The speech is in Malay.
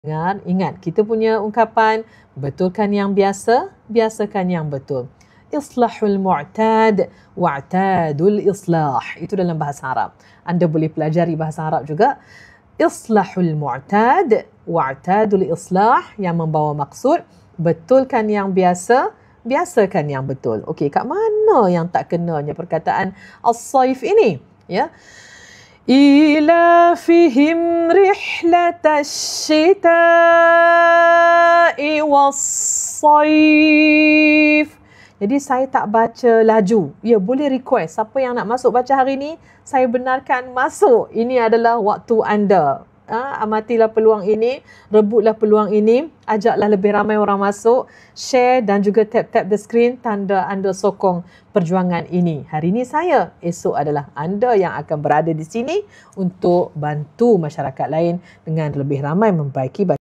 Ingat, kita punya ungkapan, betulkan yang biasa, biasakan yang betul. Islahul mu'tad wa'tadul islah. Itu dalam bahasa Arab. Anda boleh pelajari bahasa Arab juga. Islahul mu'tad wa'tadul islah, yang membawa maksud betulkan yang biasa, biasakan yang betul. Okey, kat mana yang tak kenanya perkataan as-saif ini? Ya. إيلافهم رحلة الشتاء والصيف. Jadi saya tak baca laju. Ya, boleh request. Siapa yang nak masuk baca hari ni, saya benarkan masuk. Ini adalah waktu anda. Amatilah peluang ini, rebutlah peluang ini, ajaklah lebih ramai orang masuk, share dan juga tap the screen tanda anda sokong perjuangan ini. Hari ini saya, esok adalah anda yang akan berada di sini untuk bantu masyarakat lain dengan lebih ramai membaiki